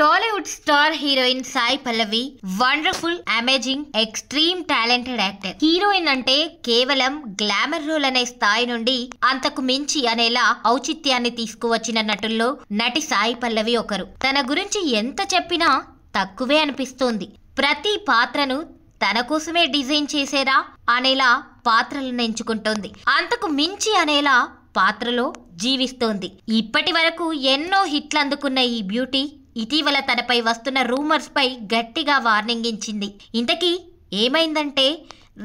Tollywood star heroine Sai Pallavi wonderful, amazing, extreme talented actor. Heroine అంటే కేవలం glamour role అనే స్థాయి నుండి అంతకు మించి అనేలా ఔచిత్యాన్ని తీసుకువచ్చిన నటుల్లో నటి సాయి పల్లవి ఒకరు. తన గురించి ఎంత చెప్పినా తక్కువే అనిపిస్తోంది. ప్రతి పాత్రను తన కోసమే డిజైన్ చేసేరా అనేలా పాత్రలను ఎంచుకుంటోంది. అంతకు మించి అనేలా పాత్రలో జీవిస్తోంది. ఇప్పటి వరకు ఎన్నో హిట్లు అందుకున్న ఈ బ్యూటీ ఇటీవల తనపై వస్తున్న రూమర్స్ పై గట్టిగా వార్నింగ్ ఇచ్చింది. ఇంతకీ ఏమైందంటే,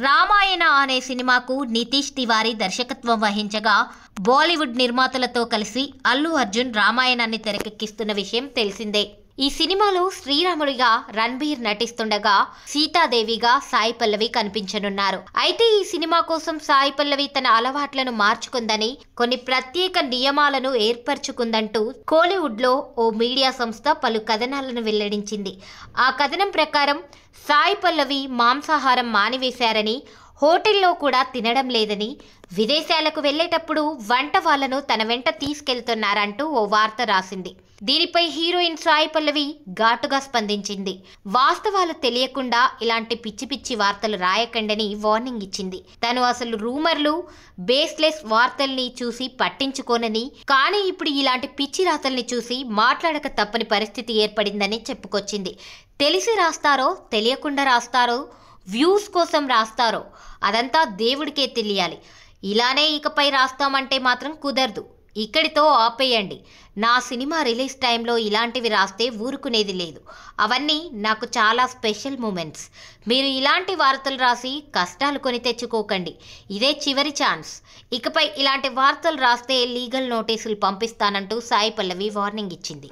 రామాయణ అనే సినిమాకు నితీష్ తివారీ దర్శకత్వం వహించగా బాలీవుడ్ నిర్మాతలతో కలిసి అల్లు అర్జున్ రామాయణాన్ని తెరకెక్కిస్తున్న విషయం తెలిసిందే. ఈ సినిమాలో శ్రీరాముడిగా రణ్బీర్ నటిస్తుండగా సీతాదేవిగా సాయి పల్లవి కనిపించనున్నారు. అయితే ఈ సినిమా కోసం సాయి పల్లవి తన అలవాట్లను మార్చుకుందని, కొన్ని ప్రత్యేక నియమాలను ఏర్పరచుకుందంటూ కోలీవుడ్ లో ఓ మీడియా సంస్థ పలు కథనాలను వెల్లడించింది. ఆ కథనం ప్రకారం సాయి పల్లవి మాంసాహారం మానివేశారని, హోటల్లో కూడా తినడం లేదని, విదేశాలకు వెళ్లేటప్పుడు వంట వాళ్లను తన వెంట తీసుకెళ్తున్నారంటూ ఓ వార్త రాసింది. దీనిపై హీరోయిన్ సాయి పల్లవి ఘాటుగా స్పందించింది. వాస్తవాలు తెలియకుండా ఇలాంటి పిచ్చి పిచ్చి వార్తలు రాయకండని వార్నింగ్ ఇచ్చింది. తను అసలు రూమర్లు, బేస్లెస్ వార్తల్ని చూసి పట్టించుకోనని, కానీ ఇప్పుడు ఇలాంటి పిచ్చి రాతల్ని చూసి మాట్లాడక తప్పని పరిస్థితి ఏర్పడిందని చెప్పుకొచ్చింది. తెలిసి రాస్తారో తెలియకుండా రాస్తారో, వ్యూస్ కోసం రాస్తారో అదంతా దేవుడికే తెలియాలి. ఇలానే ఇకపై రాస్తామంటే మాత్రం కుదరదు. ఇక్కడితో ఆపేయండి. నా సినిమా రిలీజ్ టైంలో ఇలాంటివి రాస్తే ఊరుకునేది లేదు. అవన్నీ నాకు చాలా స్పెషల్ మూమెంట్స్. మీరు ఇలాంటి వార్తలు రాసి కష్టాలు కొని తెచ్చుకోకండి. ఇదే చివరి ఛాన్స్. ఇకపై ఇలాంటి వార్తలు రాస్తే లీగల్ నోటీసులు పంపిస్తానంటూ సాయి పల్లవి వార్నింగ్ ఇచ్చింది.